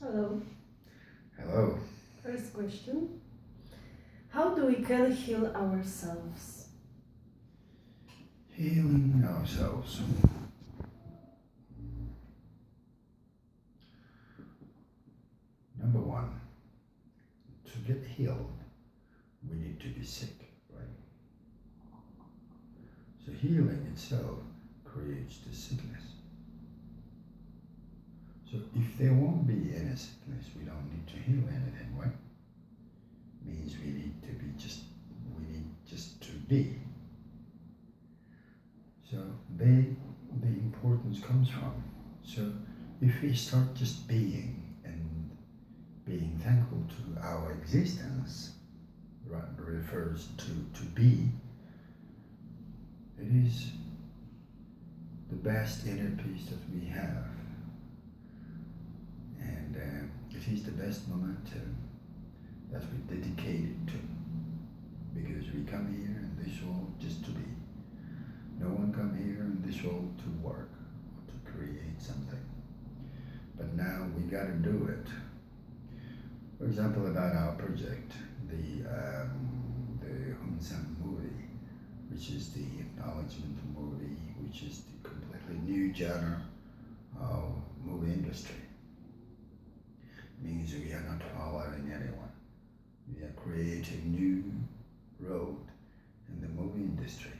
Hello. Hello. First question. How do we can heal ourselves? Healing ourselves. Number one, to get healed, we need to be sick, right? So healing itself creates the sickness. So if there won't be any sickness, we don't need to heal anything, right? Means we need just to be. So the importance comes from. So if we start just being and being thankful to our existence, right, refers to be, it is the best inner peace that we have. And it is the best momentum that we dedicate it to. Because we come here in this world just to be. No one come here in this world to work or to create something. But now we gotta do it. For example, about our project, the Hunsam movie, which is the acknowledgement movie, which is the completely new genre of movie industry. Means we are not following anyone. We are creating new road in the movie industry.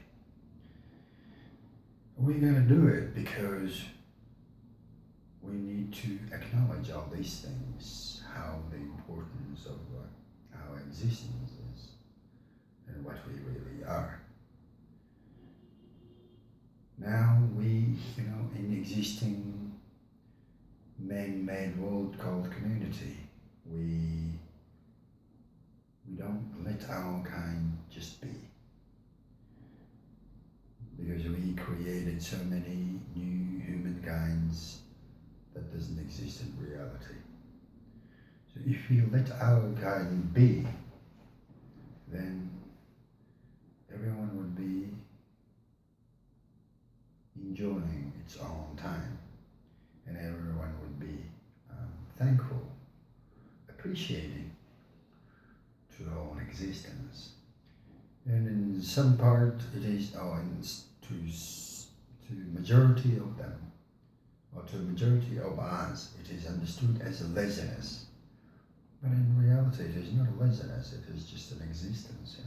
We're gonna do it because we need to acknowledge all these things, how the importance of our existence is and what we really are. Now we, in existing man-made world called community, we don't let our kind just be. Because we created so many new humankinds that doesn't exist in reality. So if we let our kind be, then everyone would be enjoying its own time, and everyone would be thankful, appreciating to their own existence. And in some part, it is, to majority of them, or to a majority of us, it is understood as a laziness. But in reality, it is not a laziness, it is just an existence,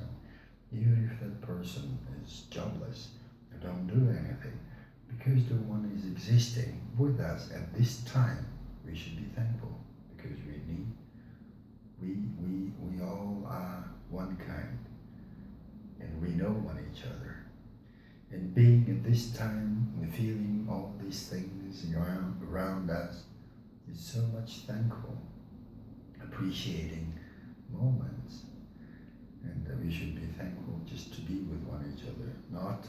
Even if that person is jobless or don't do anything, because the one is existing with us at this time, we should be thankful because we all are one kind and we know one each other. And being at this time and feeling all these things around us is so much thankful, appreciating moments. And we should be thankful just to be with one each other, not,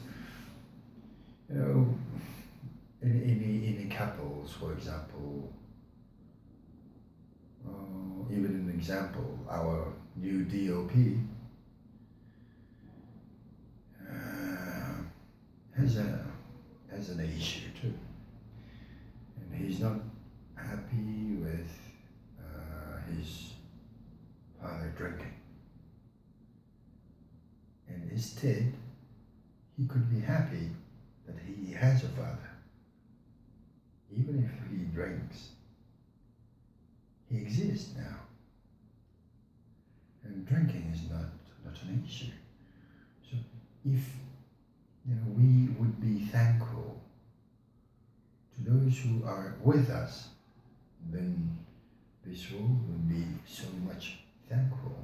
in couples, for example, even an example, our new DOP has an issue too, and he's not happy with his father drinking, and instead he could be happy that he has a father, even if he drinks. He exists now, and drinking is not an issue. So if we would be thankful to those who are with us, then this world would be so much thankful,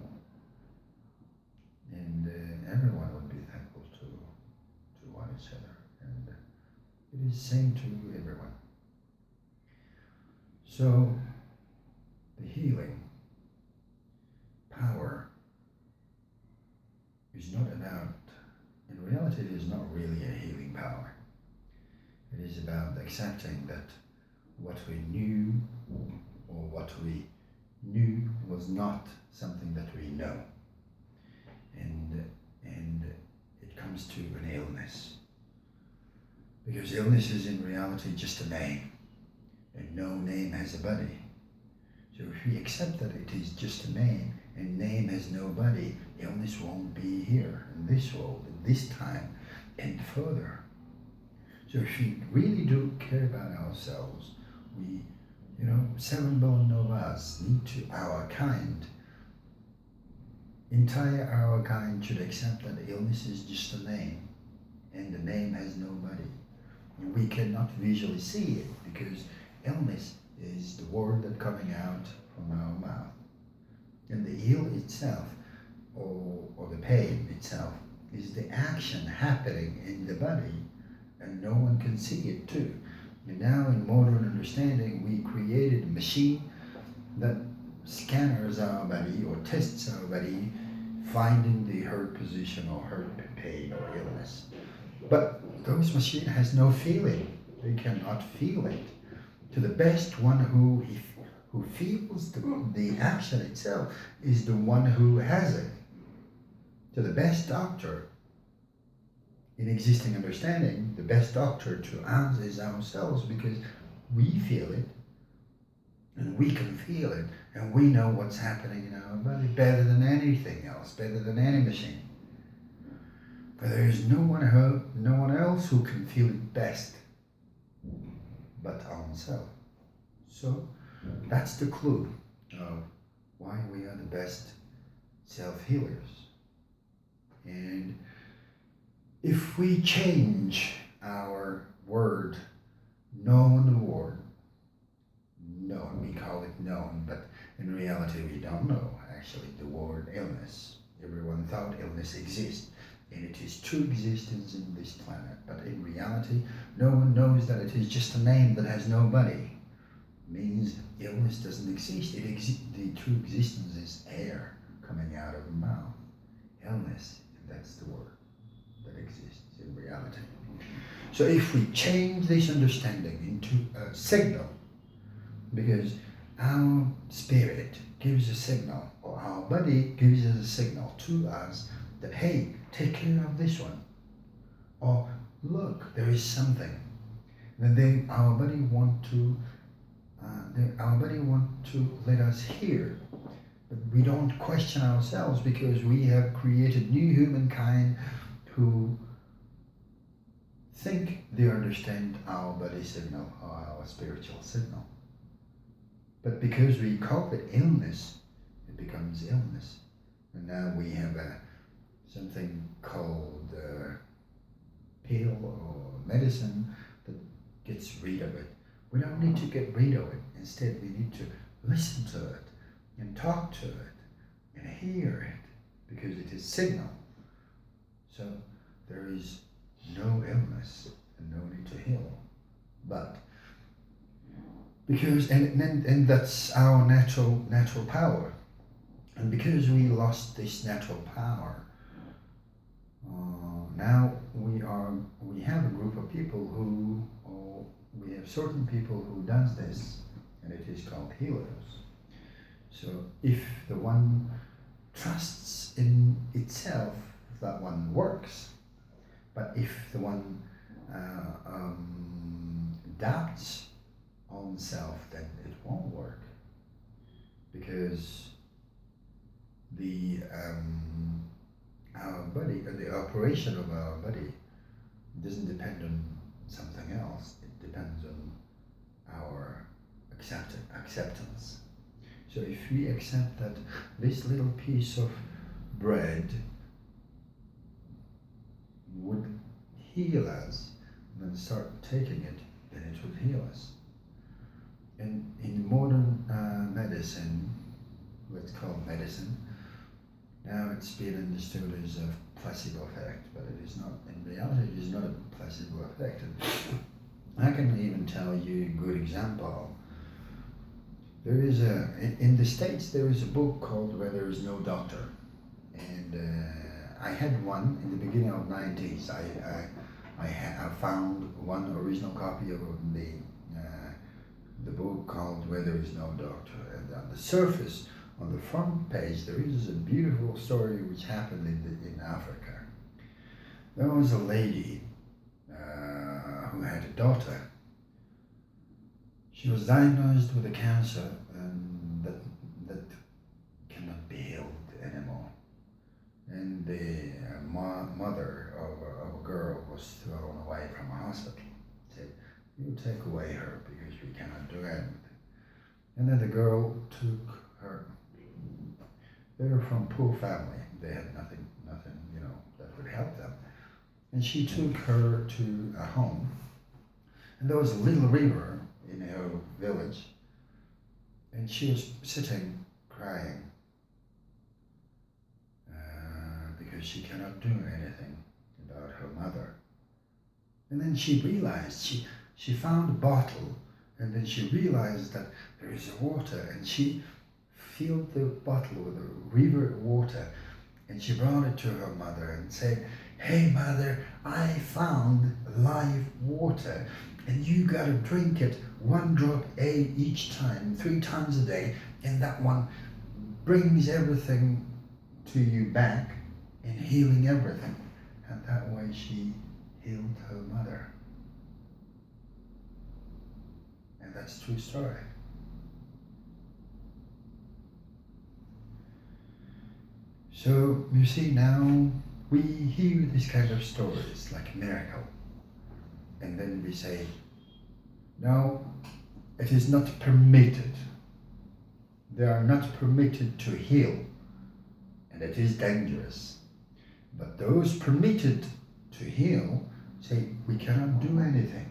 and everyone would be thankful to one each other, and it is same to everyone. So the healing power is not about, in reality, it is not really a healing power. It is about accepting that what we knew or what we knew was not something that we know. And it comes to an illness. Because illness is in reality just a name, and no name has a body. So if we accept that it is just a name, and name has no body, illness won't be here in this world, in this time, and further. So if we really do care about ourselves, we, 7 billion of us need to, our kind, entire our kind should accept that illness is just a name, and the name has no body. And we cannot visually see it because illness is the word that's coming out from our mouth. And the ill itself, or the pain itself, is the action happening in the body, and no one can see it too. And now in modern understanding, we created a machine that scanners our body or tests our body, finding the hurt position or hurt pain or illness. But those machine has no feeling. They cannot feel it. To the best, one who feels the action itself is the one who has it. To the best doctor, in existing understanding, the best doctor to us is ourselves, because we feel it and we can feel it and we know what's happening in our body better than anything else, better than any machine. But there is no one else who can feel it best but ourselves. So that's the clue of why we are the best self-healers. And if we change our word, known word, known, we call it known, but in reality we don't know actually the word illness. Everyone thought illness exists, and it is true existence in this planet, but in reality no one knows that it is just a name that has no body. Means illness doesn't exist. The true existence is air coming out of the mouth. Illness, that's the word that exists in reality. So if we change this understanding into a signal, because our spirit gives a signal, or our body gives us a signal to us that, hey, take care of this one, or look, there is something. Then our body want to let us hear. But we don't question ourselves because we have created new humankind who think they understand our body signal or our spiritual signal. But because we call it illness, it becomes illness. And now we have something called pill or medicine that gets rid of it. We don't need to get rid of it. Instead, we need to listen to it and talk to it and hear it, because it is signal. So there is no illness and no need to heal. But because and that's our natural power. And because we lost this natural power, now we have a group of people we have certain people who does this, and it is called healers. So if the one trusts in itself, that one works. But if the one doubts on self, then it won't work, because our body, or the operation of our body, doesn't depend on something else. It depends on our acceptance. So if we accept that this little piece of bread would heal us, then start taking it, then it would heal us. And in modern medicine, let's call it medicine, now it's been understood as a placebo effect, but it is not. In reality, it is not a placebo effect. And I can even tell you a good example. There is in the States, there is a book called Where There Is No Doctor. And I had one in the beginning of the 90s. I found one original copy of the book called Where There Is No Doctor. And on the surface, on the front page, there is a beautiful story which happened in Africa. There was a lady who had a daughter. She was diagnosed with a cancer, and the take away her because we cannot do anything. And then the girl took her. They were from poor family. They had nothing, that would help them. And she took her to a home. And there was a little river in her village. And she was sitting crying because she cannot do anything about her mother. And then she realized, she found a bottle, and then she realized that there is water, and she filled the bottle with the river water, and she brought it to her mother and said, "Hey mother, I found live water, and you gotta drink it 1 drop each time, 3 times a day, and that one brings everything to you back in healing everything." And that way she healed her mother. And that's a true story. So you see, now we hear these kind of stories like miracle, and then we say, no, it is not permitted. They are not permitted to heal, and it is dangerous. But those permitted to heal say, we cannot do anything.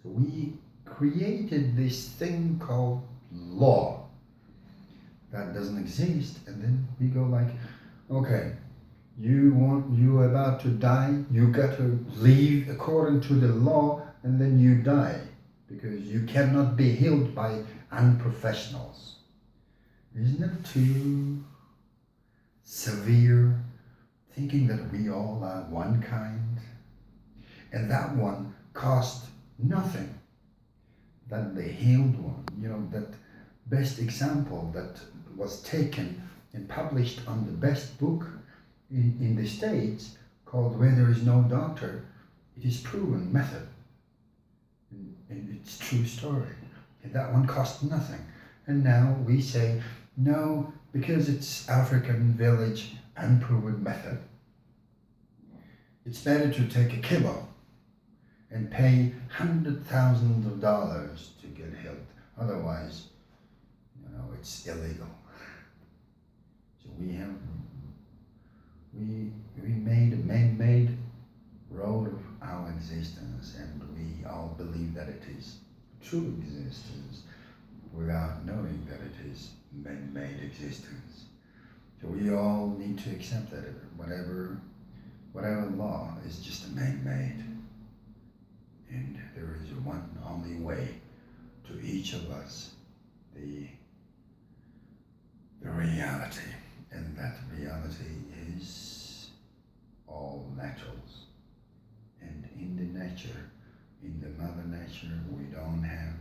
So we created this thing called law that doesn't exist, and then we go like, okay, you're about to die, you got to live according to the law, and then you die because you cannot be healed by unprofessionals. Isn't it too severe, thinking that we all are one kind? And that one cost nothing than the healed one. That best example that was taken and published on the best book in the States, called Where There Is No Doctor. It is proven method. And it's true story. And that one cost nothing. And now we say, no, because it's African village unproven method, it's better to take a kibble and pay $100,000s to get healed. Otherwise, it's illegal. So we made a man-made road of our existence, and we all believe that it is true existence without knowing that it is man-made existence. So we all need to accept that whatever law is just a man-made. And there is one only way to each of us, the reality. And that reality is all naturals. And in the nature, in the mother nature, we don't have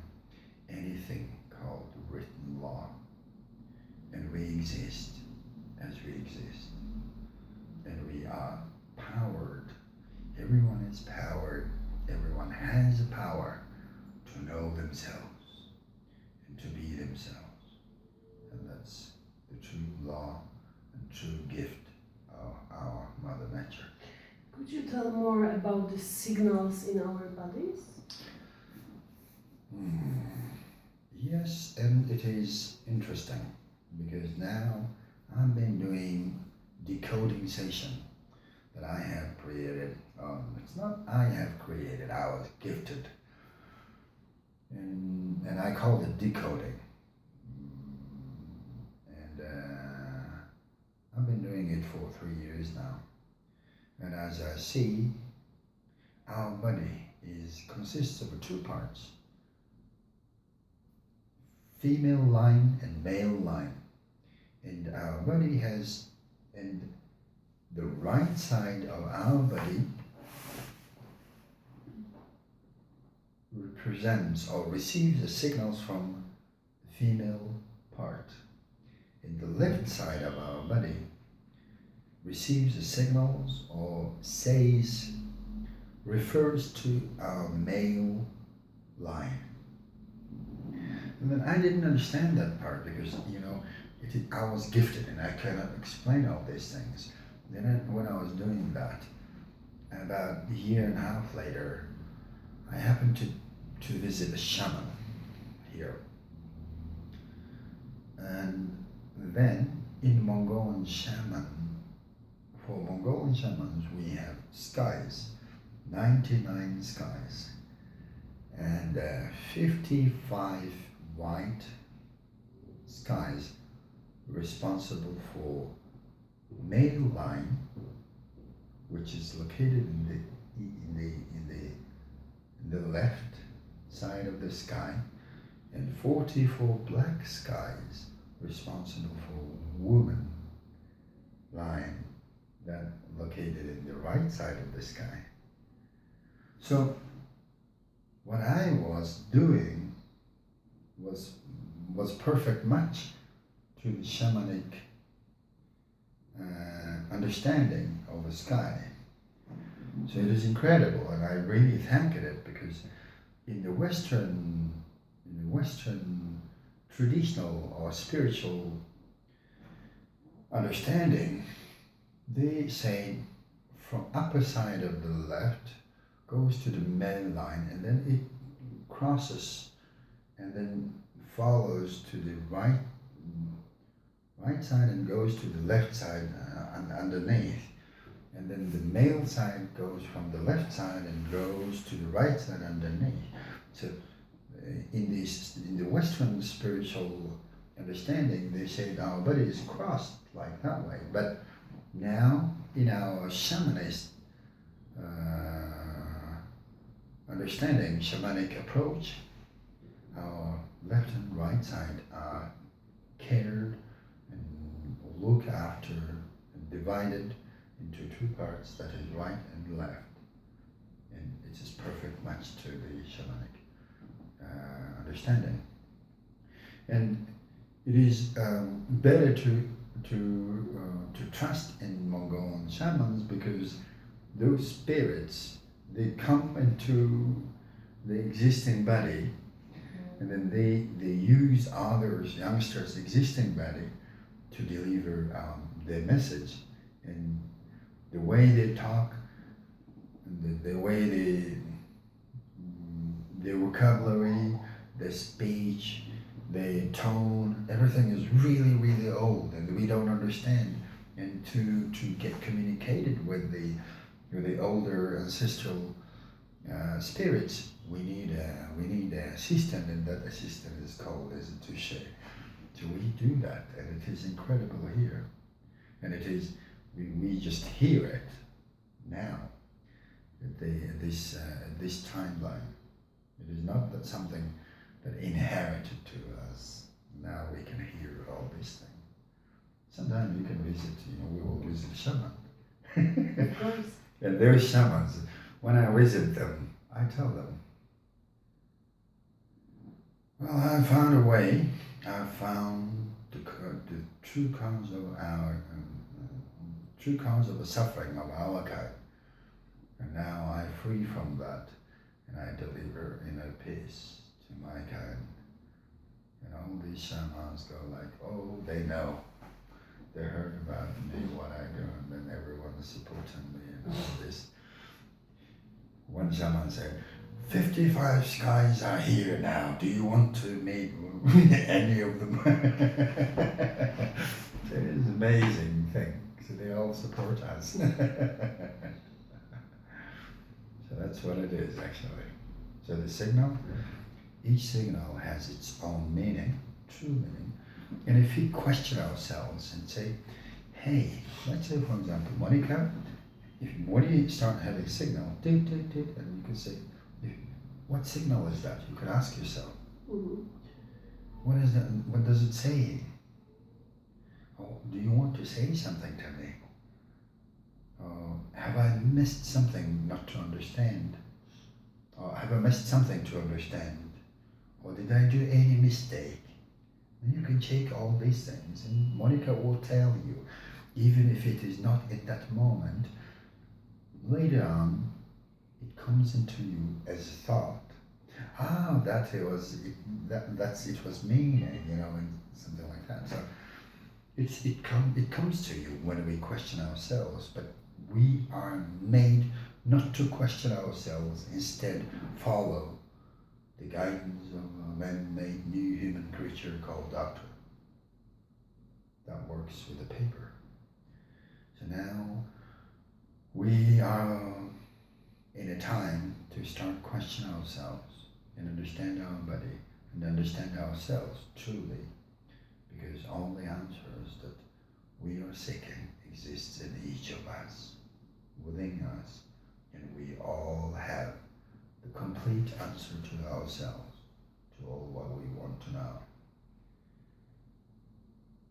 anything called written law. And we exist as we exist. And we are powered. Everyone is powered. Everyone has the power to know themselves and to be themselves. And that's the true law and true gift of our Mother Nature. Could you tell more about the signals in our bodies? Yes, and it is interesting because now I've been doing decoding session that I have created. It's not I have created, I was gifted. And I call it decoding. And I've been doing it for 3 years now. And as I see, our body consists of 2 parts. Female line and male line. And our body has, and the right side of our body represents or receives the signals from the female part. And the left side of our body receives the signals or refers to our male line. And then I didn't understand that part because, I was gifted and I cannot explain all these things. Then when I was doing that, about a year and a half later, I happened to to visit a shaman here. And then in Mongolian shaman, for Mongolian shamans, we have skies, 99 skies, and 55 white skies responsible for male line, which is located in the left side of the sky, and 44 black skies responsible for woman line, that located in the right side of the sky. So what I was doing was perfect match to the shamanic understanding of the sky. So it is incredible, and I really thank it, because in the Western traditional or spiritual understanding, they say from upper side of the left goes to the male line, and then it crosses and then follows to the right side and goes to the left side underneath, and then the male side goes from the left side and goes to the right side underneath. So in the Western spiritual understanding, they say our body is crossed like that way, but now in our shamanist understanding, shamanic approach, our left and right side are cared and looked after and divided into two parts, that is right and left, and it is perfect match to the shamanic understanding. And it is better to trust in Mongolian shamans, because those spirits, they come into the existing body, and then they use others, youngsters' existing body to deliver their message. And the way they talk, and the way their vocabulary, their speech, their tone, everything is really, really old, and we don't understand. And to get communicated with the older ancestral spirits, we need an assistant, and that assistant is called as a touche. So we do that, and it is incredible here, and it is we just hear it now at this timeline. It is not that something that inherited to us. Now we can hear all these things. Sometimes you can visit, we will visit shaman. Of course. And they're shamans. When I visit them, I tell them, well, I found a way. I found the true cause of the suffering of our kind. And now I'm free from that, and I deliver inner peace to my kind. And all these shamans go like, oh, they know. They heard about me, what I do, and then everyone is supporting me and all this. One shaman said, 55 skies are here now. Do you want to meet any of them? It is an amazing thing. So they all support us. So that's what it is, actually. So the signal, each signal has its own meaning, true meaning. And if we question ourselves and say, hey, let's say, for example, Monica, if Monica start having signal, and you can say, what signal is that? You could ask yourself, what is that? What does it say? Oh, do you want to say something to me? Have I missed something not to understand? Or have I missed something to understand? Or did I do any mistake? And you can check all these things, and Monica will tell you, even if it is not at that moment, later on, it comes into you as a thought. It was me, and something like that. So it comes to you when we question ourselves, but we are made not to question ourselves, instead follow the guidance of a man-made new human creature called Doctor that works with the paper. So now we are in a time to start questioning ourselves and understand our body and understand ourselves truly, because all the answers that we are seeking exists in each of us, within us, and we all have the complete answer to ourselves, to all what we want to know.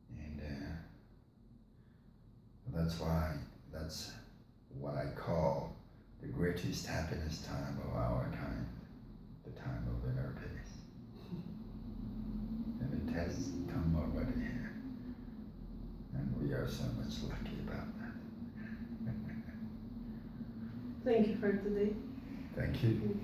And that's what I call the greatest happiness time of our kind, the time of inner peace. And it has come already here. And we are so much lucky about that. Thank you for today. Thank you.